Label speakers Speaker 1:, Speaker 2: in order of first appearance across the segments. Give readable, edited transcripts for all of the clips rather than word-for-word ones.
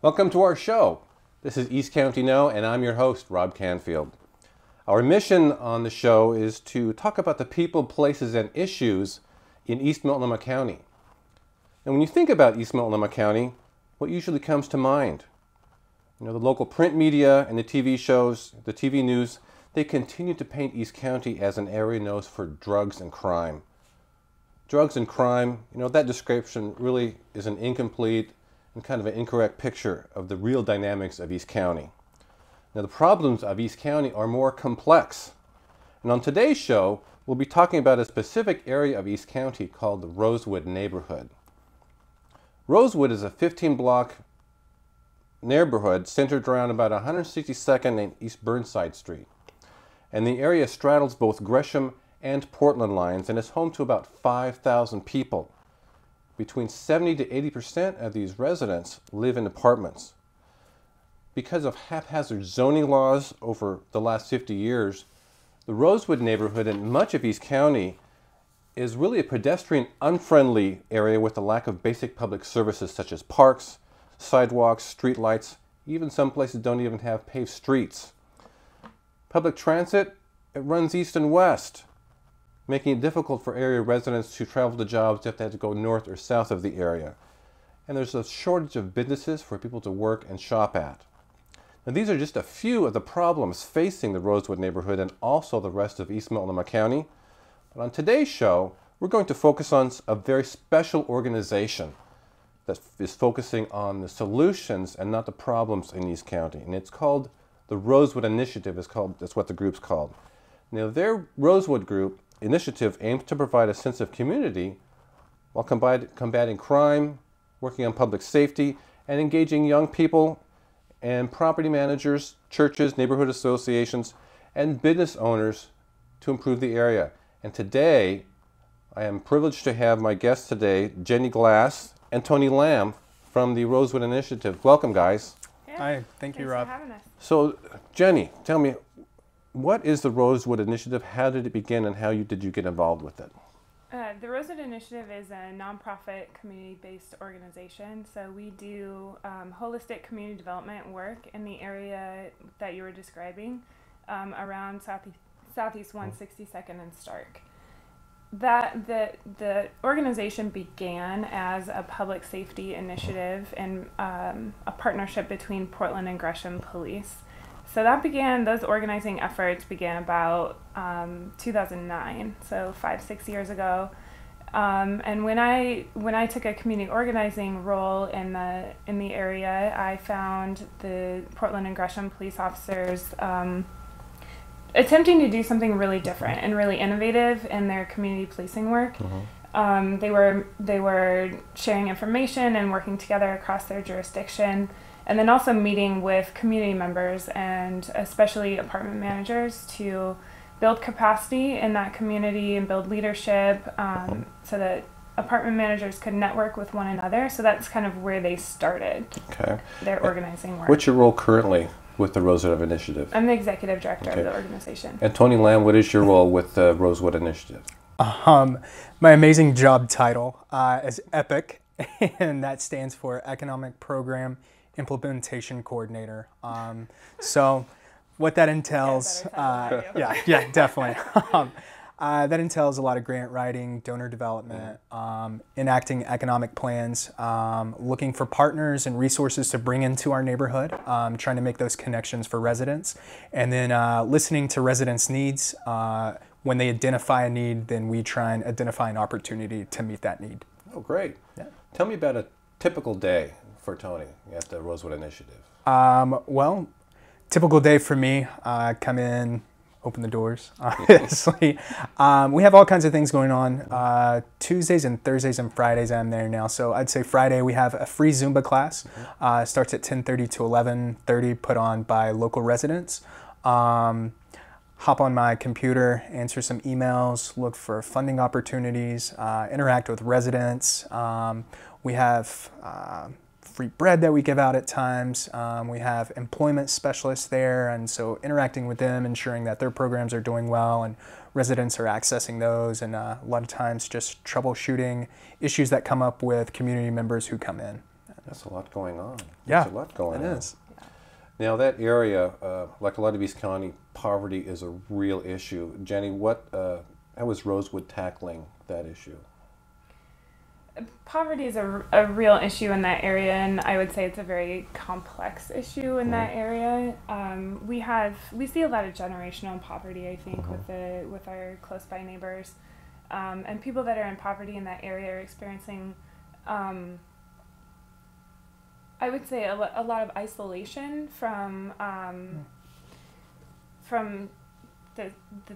Speaker 1: Welcome to our show. This is East County Now, and I'm your host, Rob Canfield. Our mission on the show is to talk about the people, places, and issues in East Multnomah County. And when you think about East Multnomah County, what usually comes to mind? You know, the local print media and the TV shows, the TV news, they continue to paint East County as an area known for drugs and crime. Drugs and crime, you know, that description really is an incomplete and kind of an incorrect picture of the real dynamics of East County. Now, the problems of East County are more complex. And on today's show, we'll be talking about a specific area of East County called the Rosewood neighborhood. Rosewood is a 15-block neighborhood centered around about 162nd and East Burnside Street. And the area straddles both Gresham and Portland lines and is home to about 5,000 people. Between 70 to 80% of these residents live in apartments. Because of haphazard zoning laws over the last 50 years, the Rosewood neighborhood in much of East County is really a pedestrian-unfriendly area with a lack of basic public services such as parks, sidewalks, streetlights. Even some places don't even have paved streets. Public transit, it runs east and west, making it difficult for area residents to travel to jobs if they have to go north or south of the area. And there's a shortage of businesses for people to work and shop at. Now, these are just a few of the problems facing the Rosewood neighborhood and also the rest of East Multnomah County. But on today's show, we're going to focus on a very special organization that is focusing on the solutions and not the problems in East County. And it's called the Rosewood Initiative. That's what the group's called. Now, their Rosewood group initiative aims to provide a sense of community while combating crime, working on public safety, and engaging young people and property managers, churches, neighborhood associations, and business owners to improve the area. And today, I am privileged to have my guests today, Jenny Glass and Tony Lamb from the Rosewood Initiative. Welcome, guys.
Speaker 2: Yeah.
Speaker 3: Hi, thank you, Rob.
Speaker 2: Thanks for having us.
Speaker 1: So, Jenny, tell me, what is the Rosewood Initiative? How did it begin, and how did you get involved with it?
Speaker 2: The Rosewood Initiative is a nonprofit community-based organization. So we do holistic community development work in the area that you were describing around Southeast 162nd and Stark. The organization began as a public safety initiative and a partnership between Portland and Gresham police. So those organizing efforts began about 2009, so 5-6 years ago. And when I took a community organizing role in the area, I found the Portland and Gresham police officers attempting to do something really different and really innovative in their community policing work. Mm-hmm. They were sharing information and working together across their jurisdiction, and then also meeting with community members and especially apartment managers to build capacity in that community and build leadership so that apartment managers could network with one another. So that's kind of where they started their organizing work.
Speaker 1: What's your role currently with the Rosewood Initiative?
Speaker 2: I'm the executive director of the organization.
Speaker 1: And Tony Lamb, what is your role with the Rosewood Initiative?
Speaker 3: My amazing job title is EPIC, and that stands for Economic Program Implementation Coordinator. So what that entails, definitely. That entails a lot of grant writing, donor development, enacting economic plans, looking for partners and resources to bring into our neighborhood, trying to make those connections for residents, and then listening to residents' needs. When they identify a need, then we try and identify an opportunity to meet that need.
Speaker 1: Oh, great.
Speaker 3: Yeah.
Speaker 1: Tell me about a typical day for Tony at the Rosewood Initiative.
Speaker 3: Well, typical day for me, come in, open the doors, obviously. We have all kinds of things going on. Tuesdays and Thursdays and Fridays I'm there now. So I'd say Friday we have a free Zumba class. Starts at 10:30 to 11:30, put on by local residents. Hop on my computer, answer some emails, look for funding opportunities, interact with residents. We have free bread that we give out at times. We have employment specialists there, and so interacting with them, ensuring that their programs are doing well and residents are accessing those, and a lot of times just troubleshooting issues that come up with community members who come in.
Speaker 1: That's a lot going on.
Speaker 3: Yeah,
Speaker 1: There's a lot going on.
Speaker 3: it is.
Speaker 1: Now that area, like a lot of East County, poverty is a real issue. Jenny, how is Rosewood tackling that issue?
Speaker 2: Poverty is a real issue in that area, and I would say it's a very complex issue in that area. We see a lot of generational poverty, I think, with our close by neighbors, and people that are in poverty in that area are experiencing, I would say, a lot of isolation from the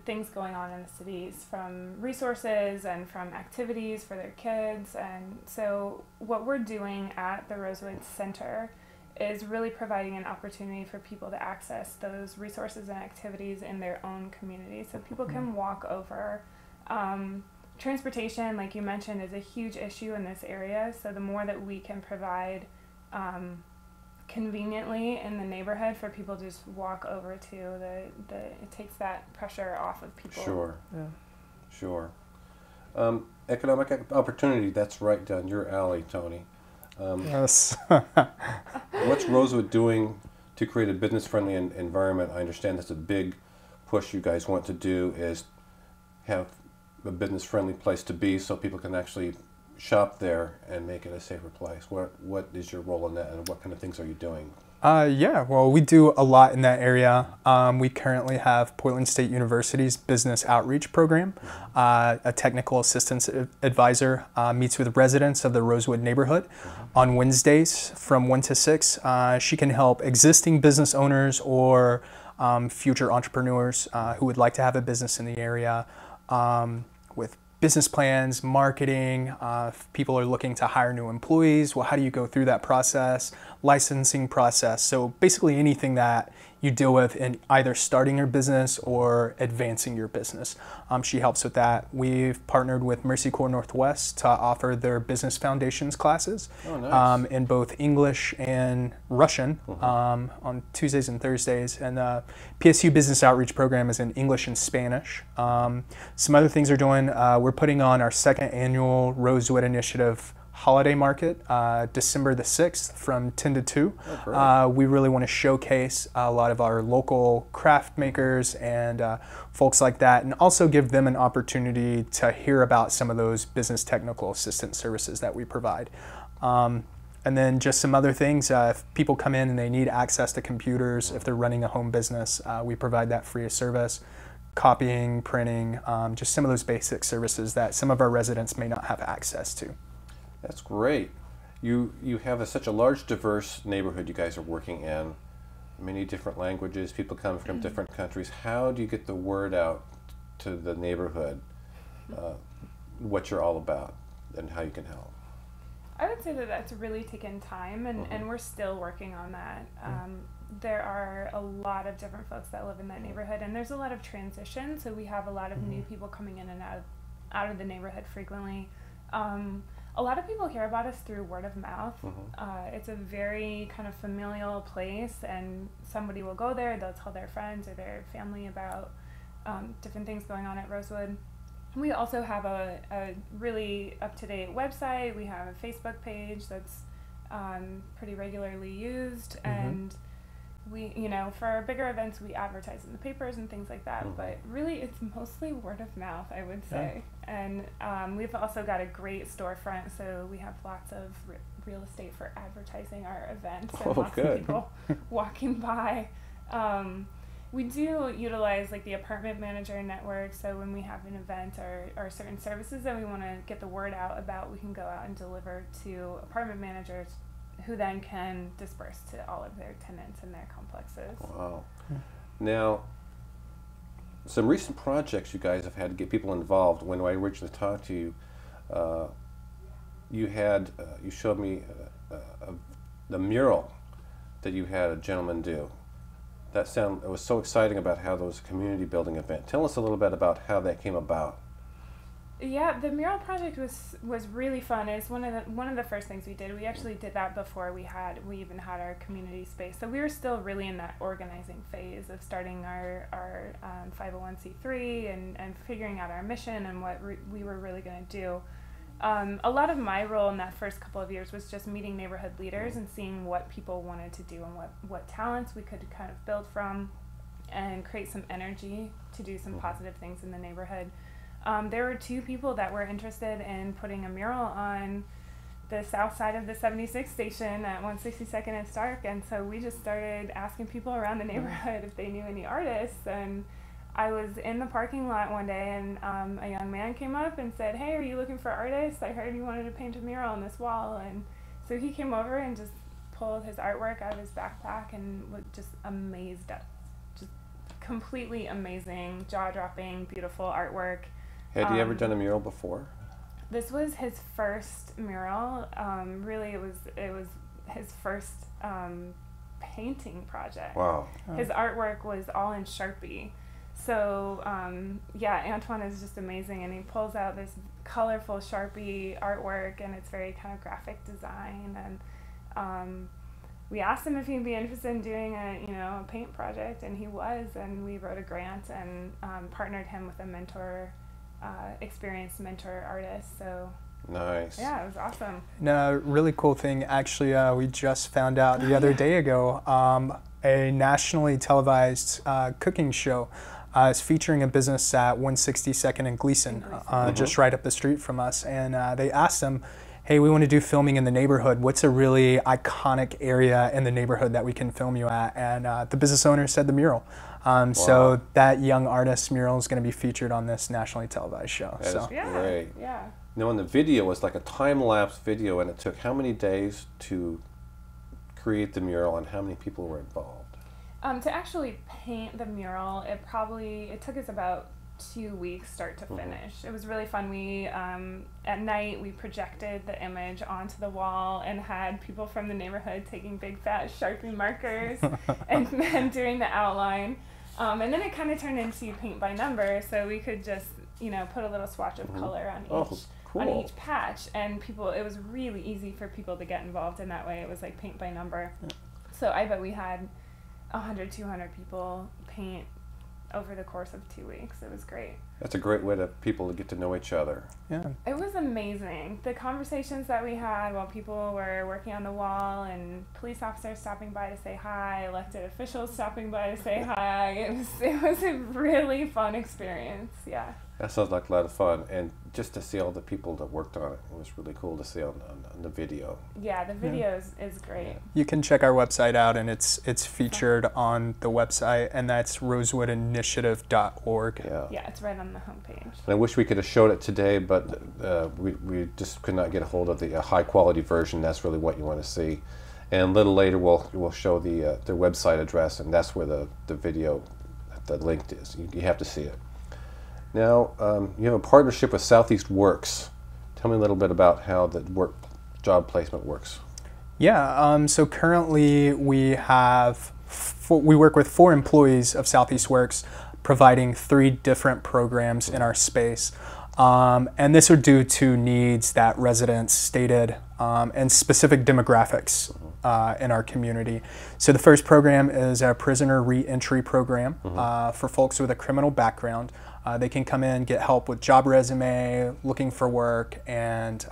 Speaker 2: things going on in the cities, from resources and from activities for their kids. And so what we're doing at the Rosewood Center is really providing an opportunity for people to access those resources and activities in their own community, so people can walk over. Transportation, like you mentioned, is a huge issue in this area, so the more that we can provide conveniently in the neighborhood for people to just walk over to, it takes that pressure off of people.
Speaker 1: Sure. Yeah. Sure. Economic opportunity, that's right down your alley, Tony.
Speaker 3: Yes.
Speaker 1: What's Rosewood doing to create a business-friendly environment? I understand that's a big push you guys want to do, is have a business-friendly place to be so people can actually shop there and make it a safer place. What is your role in that, and what kind of things are you doing?
Speaker 3: Yeah, well, we do a lot in that area. We currently have Portland State University's Business Outreach Program. A technical assistance advisor meets with residents of the Rosewood neighborhood on Wednesdays from 1 to 6. She can help existing business owners or future entrepreneurs who would like to have a business in the area with business plans, marketing. If people are looking to hire new employees, well, how do you go through that process? Licensing process. So basically anything that you deal with in either starting your business or advancing your business. She helps with that. We've partnered with Mercy Corps Northwest to offer their business foundations classes in both English and Russian on Tuesdays and Thursdays. And the PSU Business Outreach Program is in English and Spanish. Some other things we're doing, we're putting on our second annual Rosewood Initiative holiday market, December the 6th from 10 to 2. We really want to showcase a lot of our local craft makers and folks like that, and also give them an opportunity to hear about some of those business technical assistance services that we provide. And then just some other things, if people come in and they need access to computers, if they're running a home business, we provide that free of service. Copying, printing, just some of those basic services that some of our residents may not have access to.
Speaker 1: That's great. You have such a large, diverse neighborhood you guys are working in, many different languages, people come from different countries. How do you get the word out to the neighborhood, what you're all about and how you can help?
Speaker 2: I would say that that's really taken time, and we're still working on that. There are a lot of different folks that live in that neighborhood, and there's a lot of transition, so we have a lot of new people coming in and out of the neighborhood frequently. A lot of people hear about us through word of mouth. It's a very kind of familial place, and somebody will go there, they'll tell their friends or their family about different things going on at Rosewood. We also have a really up-to-date website. We have a Facebook page that's pretty regularly used, and we, for our bigger events, we advertise in the papers and things like that, but really it's mostly word of mouth, I would say. And we've also got a great storefront, so we have lots of real estate for advertising our events, and lots of people walking by. We do utilize like the apartment manager network, so when we have an event or certain services that we want to get the word out about, we can go out and deliver to apartment managers who then can disperse to all of their tenants in their complexes. Wow.
Speaker 1: Now, some recent projects you guys have had to get people involved. When I originally talked to you, you showed me the mural that you had a gentleman do. It was so exciting about how there was a community building event. Tell us a little bit about how that came about.
Speaker 2: Yeah, the mural project was really fun. It's one of the first things we did. We actually did that before we even had our community space. So we were still really in that organizing phase of starting our 501c3 and figuring out our mission and what we were really going to do. A lot of my role in that first couple of years was just meeting neighborhood leaders and seeing what people wanted to do and what talents we could kind of build from and create some energy to do some positive things in the neighborhood. There were 2 people that were interested in putting a mural on the south side of the 76 station at 162nd and Stark, and so we just started asking people around the neighborhood if they knew any artists. And I was in the parking lot one day, and a young man came up and said, "Hey, are you looking for artists? I heard you wanted to paint a mural on this wall." And so he came over and just pulled his artwork out of his backpack and just amazed us. Just completely amazing, jaw-dropping, beautiful artwork.
Speaker 1: Had you ever done a mural before?
Speaker 2: This was his first mural. Really, it was his first painting project.
Speaker 1: Wow.
Speaker 2: His artwork was all in Sharpie. So, Antoine is just amazing, and he pulls out this colorful Sharpie artwork, and it's very kind of graphic design. And we asked him if he'd be interested in doing a paint project, and he was, and we wrote a grant and partnered him with a mentor, experienced mentor artist. So
Speaker 1: nice.
Speaker 2: yeah, it was awesome.
Speaker 3: No, really cool thing. Actually, we just found out the other day ago, a nationally televised cooking show is featuring a business at 162nd and Gleason, just right up the street from us. And they asked them, "Hey, we want to do filming in the neighborhood. What's a really iconic area in the neighborhood that we can film you at?" And the business owner said the mural.
Speaker 1: Wow.
Speaker 3: So that young artist's mural is going to be featured on this nationally televised show.
Speaker 1: That is great.
Speaker 2: Yeah.
Speaker 1: Now, in the video, was like a time-lapse video, and it took how many days to create the mural, and how many people were involved?
Speaker 2: To actually paint the mural, it took us about 2 weeks start to finish. It was really fun. We at night we projected the image onto the wall and had people from the neighborhood taking big fat Sharpie markers and doing the outline. And then it kind of turned into paint by number, so we could just put a little swatch of color on each patch, and it was really easy for people to get involved in that way. It was like paint by number. So I bet we had 100, 200 people paint over the course of 2 weeks. It was great.
Speaker 1: That's a great way to people to get to know each other.
Speaker 3: Yeah.
Speaker 2: It was amazing. The conversations that we had while people were working on the wall, and police officers stopping by to say hi, elected officials stopping by to say hi. It was a really fun experience. Yeah.
Speaker 1: That sounds like a lot of fun, and just to see all the people that worked on it, it was really cool to see on the video.
Speaker 2: Yeah, the video is great.
Speaker 3: You can check our website out, and it's featured on the website, and that's rosewoodinitiative.org.
Speaker 2: Yeah, it's right on the homepage.
Speaker 1: And I wish we could have showed it today, but we just could not get a hold of the high quality version. That's really what you want to see. And a little later, we'll show their website address, and that's where the video, the link is. You have to see it. Now, you have a partnership with Southeast Works. Tell me a little bit about how the job placement works.
Speaker 3: Yeah, so currently we work with 4 employees of Southeast Works, providing 3 different programs in our space. And this are due to needs that residents stated and specific demographics in our community. So the first program is a prisoner re-entry program for folks with a criminal background. They can come in, get help with job resume, looking for work, and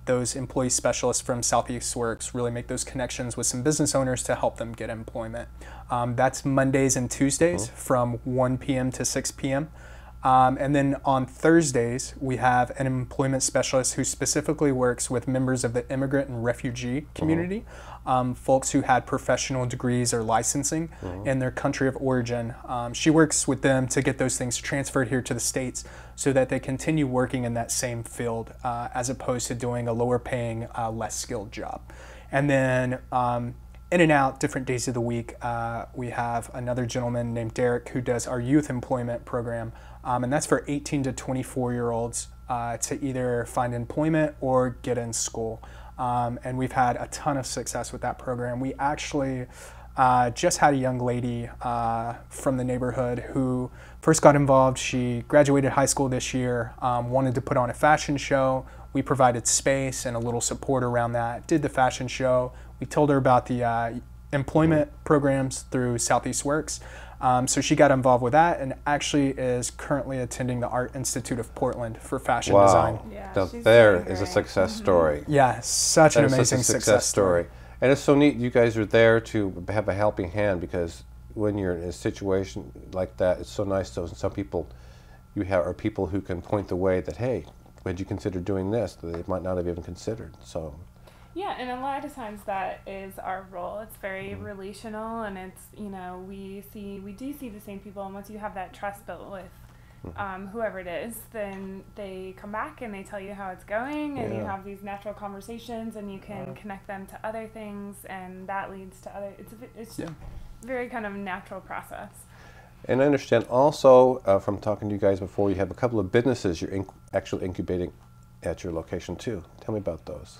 Speaker 3: those employee specialists from Southeast Works really make those connections with some business owners to help them get employment. That's Mondays and Tuesdays from 1 p.m. to 6 p.m. And then on Thursdays, we have an employment specialist who specifically works with members of the immigrant and refugee community, folks who had professional degrees or licensing in their country of origin. She works with them to get those things transferred here to the States so that they continue working in that same field as opposed to doing a lower paying, less skilled job. And then in and out, different days of the week, we have another gentleman named Derek who does our youth employment program, and that's for 18 to 24-year-olds to either find employment or get in school. And we've had a ton of success with that program. We actually just had a young lady from the neighborhood who first got involved. She graduated high school this year, wanted to put on a fashion show. We provided space and a little support around that, did the fashion show. We told her about the employment programs through Southeast Works. So she got involved with that and actually is currently attending the Art Institute of Portland for fashion design.
Speaker 2: Yeah,
Speaker 1: Now
Speaker 2: she's
Speaker 1: there
Speaker 2: doing
Speaker 1: is a
Speaker 2: great.
Speaker 1: success story.
Speaker 3: Yeah, such
Speaker 1: That
Speaker 3: an
Speaker 1: is such a
Speaker 3: amazing success story.
Speaker 1: And it's so neat you guys are there to have a helping hand, because when you're in a situation like that, it's so nice to some people you have are people who can point the way that, hey, would you consider doing this that they might not have even considered. So
Speaker 2: Yeah, and a lot of times that is our role. It's very relational, and it's, you know, we do see the same people, and once you have that trust built with whoever it is, then they come back and they tell you how it's going, and you have these natural conversations, and you can connect them to other things, and that leads to other. It's very kind of natural process.
Speaker 1: And I understand also from talking to you guys before, you have a couple of businesses you're actually incubating at your location too. Tell me about those.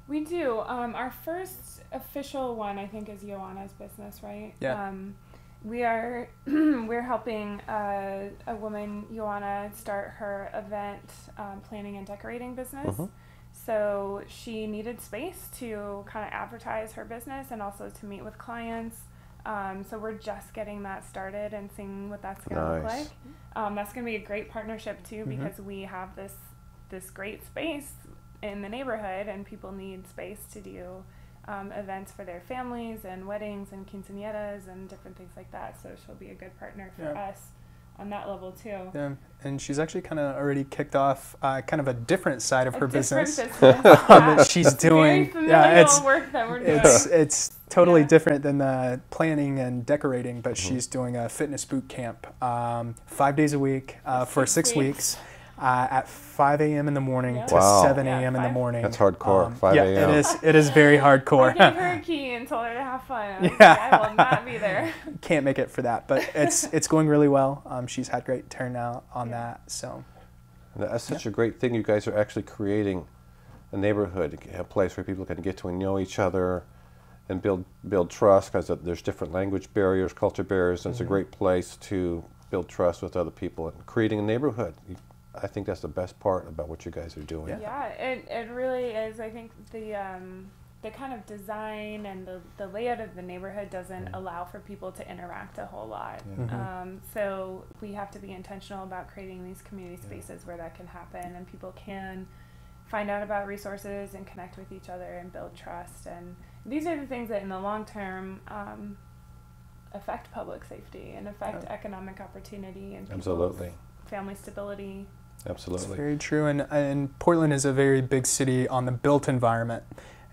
Speaker 2: We do. Our first official one, I think, is Joanna's business, right?
Speaker 3: Yeah.
Speaker 2: We're helping a woman, Joanna, start her event planning and decorating business. So she needed space to kind of advertise her business and also to meet with clients. So we're just getting that started and seeing what that's going to look like. That's going to be a great partnership too, because we have this great space in the neighborhood, and people need space to do events for their families and weddings and quinceañeras and different things like that. So she'll be a good partner for us on that level too.
Speaker 3: Yeah, and she's actually kind of already kicked off kind of a different side of her business.
Speaker 2: That
Speaker 3: she's doing.
Speaker 2: Very
Speaker 3: It's
Speaker 2: work that we're doing.
Speaker 3: it's totally different than the planning and decorating, but she's doing a fitness boot camp 5 days a week for 6 weeks. At 5 a.m. in the morning to 7 a.m. in the morning.
Speaker 1: That's hardcore. 5 a.m.
Speaker 3: Yeah, it is very hardcore.
Speaker 2: I gave her a key and told her to have fun. I was like, I will not be there.
Speaker 3: Can't make it for that, but it's going really well. She's had great turnout on that. So
Speaker 1: that's such a great thing. You guys are actually creating a neighborhood, a place where people can get to know each other and build trust, because there's different language barriers, culture barriers, and it's a great place to build trust with other people and creating a neighborhood. I think that's the best part about what you guys are doing.
Speaker 2: Yeah, it really is. I think the kind of design and the layout of the neighborhood doesn't allow for people to interact a whole lot. So we have to be intentional about creating these community spaces where that can happen, and people can find out about resources and connect with each other and build trust. And these are the things that in the long term affect public safety and affect economic opportunity and people's family stability.
Speaker 1: Absolutely.
Speaker 3: It's very true. And Portland is a very big city on the built environment.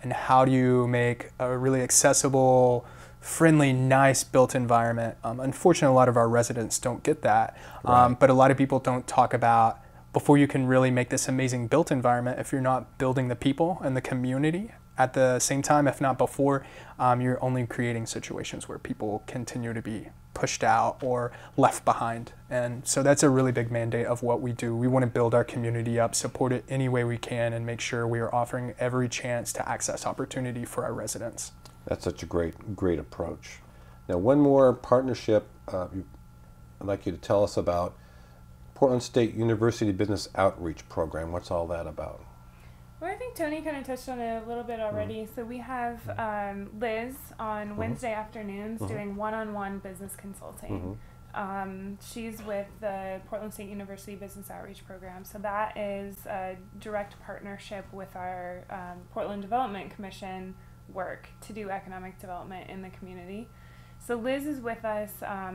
Speaker 3: And how do you make a really accessible, friendly, nice built environment? Unfortunately, a lot of our residents don't get that. But a lot of people don't talk about, before you can really make this amazing built environment, if you're not building the people and the community at the same time, if not before, you're only creating situations where people continue to be pushed out or left behind. And so that's a really big mandate of what we do. We want to build our community up, support it any way we can, and make sure we are offering every chance to access opportunity for our residents. That's
Speaker 1: such a great approach. Now, one more partnership I'd like you to tell us about. Portland State University Business Outreach Program. What's all that about?
Speaker 2: Well, I think Tony kind of touched on it a little bit already. So we have Liz on Wednesday afternoons doing one-on-one business consulting. She's with the Portland State University Business Outreach Program. So that is a direct partnership with our Portland Development Commission work to do economic development in the community. So Liz is with us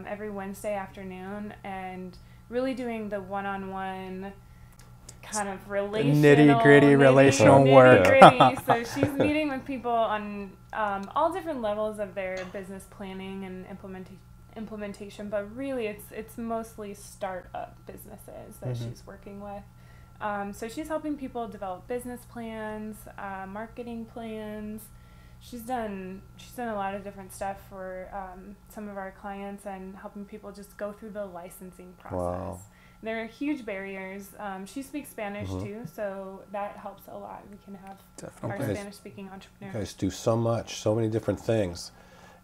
Speaker 2: every Wednesday afternoon and really doing the one-on-one kind of relational,
Speaker 3: nitty-gritty relational work.
Speaker 2: So she's meeting with people on all different levels of their business planning and implementation, but really it's mostly startup businesses that she's working with. So she's helping people develop business plans, marketing plans. She's done a lot of different stuff for some of our clients and helping people just go through the licensing process.
Speaker 1: Wow.
Speaker 2: There are huge barriers. She speaks Spanish too, so that helps a lot. We can have our Spanish-speaking entrepreneurs.
Speaker 1: You guys do so much, so many different things.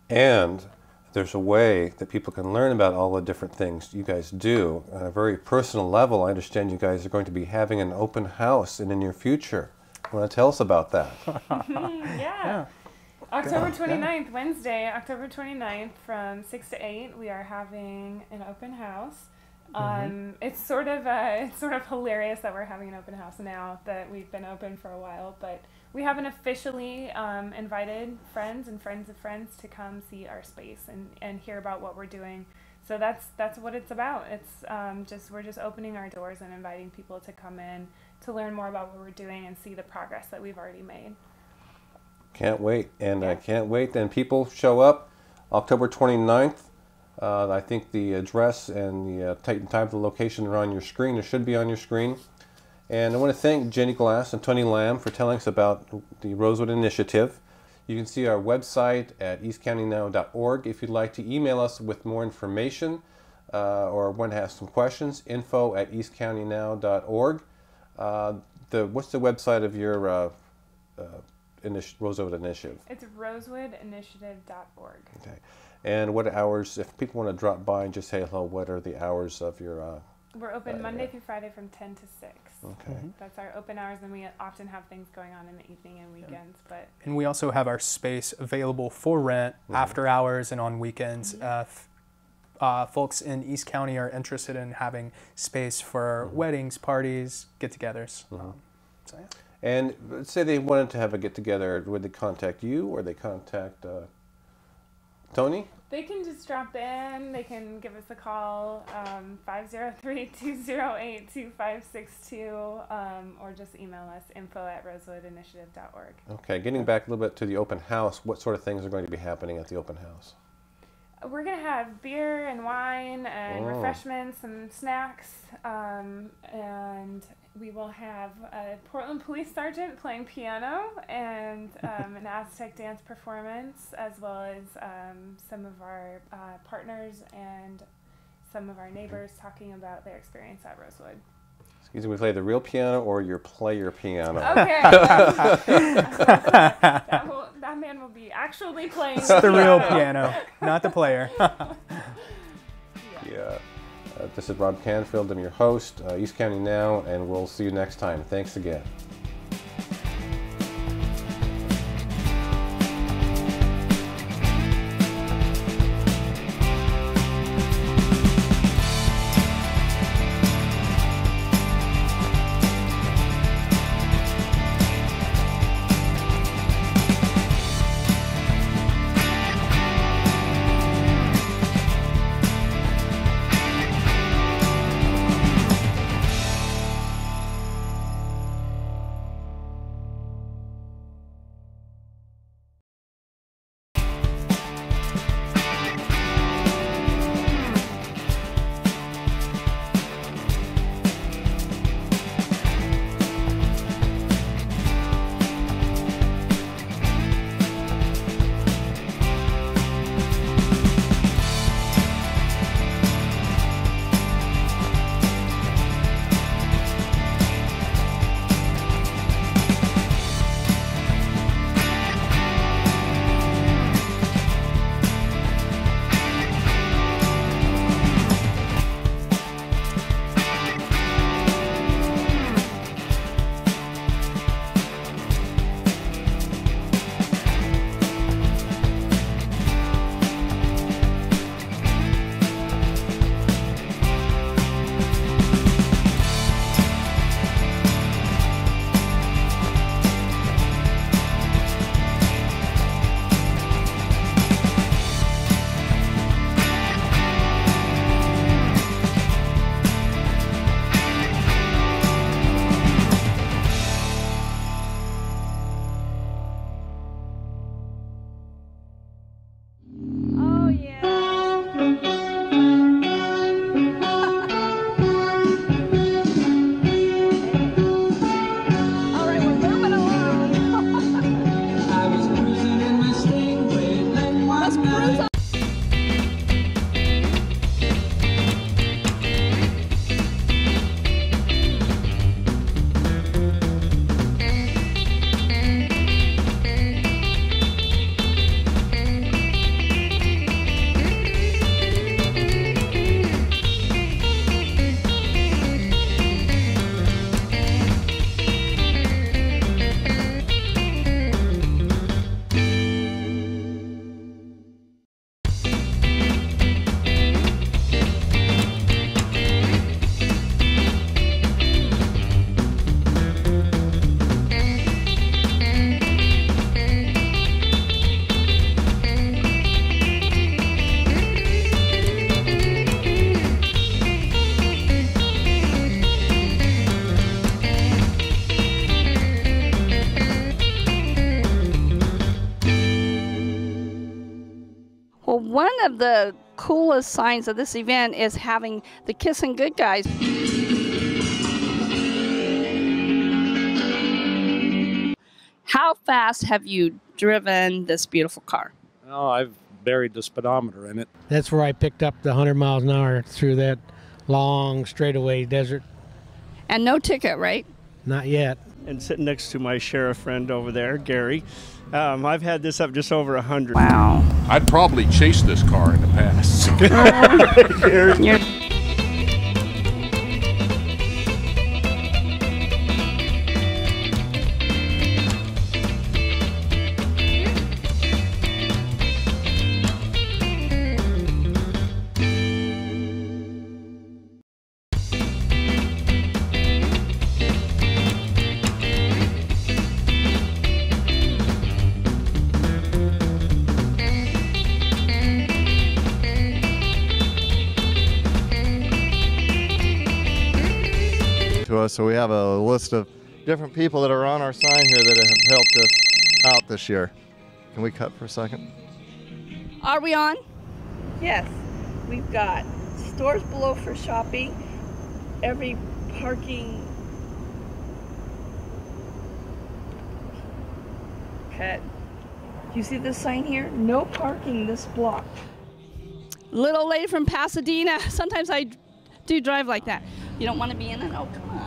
Speaker 1: And there's a way that people can learn about all the different things you guys do. On a very personal level, I understand you guys are going to be having an open house in the near future. You want to tell us about that?
Speaker 2: Yeah. October 29th, Wednesday, October 29th from 6 to 8, we are having an open house. It's sort of hilarious that we're having an open house now that we've been open for a while, but we haven't officially invited friends and friends of friends to come see our space and hear about what we're doing. So that's what it's about. It's we're just opening our doors and inviting people to come in to learn more about what we're doing and see the progress that we've already made.
Speaker 1: Can't wait. And I can't wait. Then people show up October 29th. I think the address and the time, the location are on your screen. It should be on your screen. And I want to thank Jenny Glass and Tony Lamb for telling us about the Rosewood Initiative. You can see our website at eastcountynow.org. If you'd like to email us with more information or want to ask some questions, info@eastcountynow.org. What's the website of your Rosewood Initiative?
Speaker 2: It's rosewoodinitiative.org.
Speaker 1: Okay. And what hours, if people want to drop by and just say hello, what are the hours of your...
Speaker 2: We're open Monday through Friday from 10 to 6.
Speaker 1: Okay.
Speaker 2: That's our open hours, and we often have things going on in the evening and weekends.
Speaker 3: And we also have our space available for rent after hours and on weekends. Folks in East County are interested in having space for weddings, parties, get-togethers. So, yeah.
Speaker 1: And let's say they wanted to have a get-together, would they contact you or they contact Tony?
Speaker 2: They can just drop in. They can give us a call, 503-208-2562, or just email us, info@rosewoodinitiative.org.
Speaker 1: Okay, getting back a little bit to the open house, what sort of things are going to be happening at the open house?
Speaker 2: We're going to have beer and wine and refreshments and snacks, and we will have a Portland Police Sergeant playing piano and an Aztec dance performance, as well as some of our partners and some of our neighbors talking about their experience at Rosewood.
Speaker 1: Excuse me, we play the real piano or your player piano?
Speaker 2: Okay. That man will be actually playing
Speaker 3: the real piano, not the player.
Speaker 1: Yeah. This is Rob Canfield. I'm your host, East County Now, and we'll see you next time. Thanks again.
Speaker 4: of the coolest signs of this event is having the Kissin' Good Guys. How fast have you driven this beautiful car?
Speaker 5: Oh, I've buried the speedometer in it.
Speaker 6: That's where I picked up the 100 miles an hour through that long straightaway desert.
Speaker 4: And no ticket, right?
Speaker 6: Not yet.
Speaker 7: And sitting next to my sheriff friend over there, Gary, I've had this up just over 100.
Speaker 4: Wow.
Speaker 8: I'd probably chase this car in the past.
Speaker 4: You're
Speaker 9: to us, so we have a list of different people that are on our sign here that have helped us out this year. Can we cut for a second?
Speaker 4: Are we on? Yes. We've got stores below for shopping, every parking pet. You see this sign here? No parking this block. Little lady from Pasadena. Sometimes I do drive like that. You don't want to be in it? Oh, come on.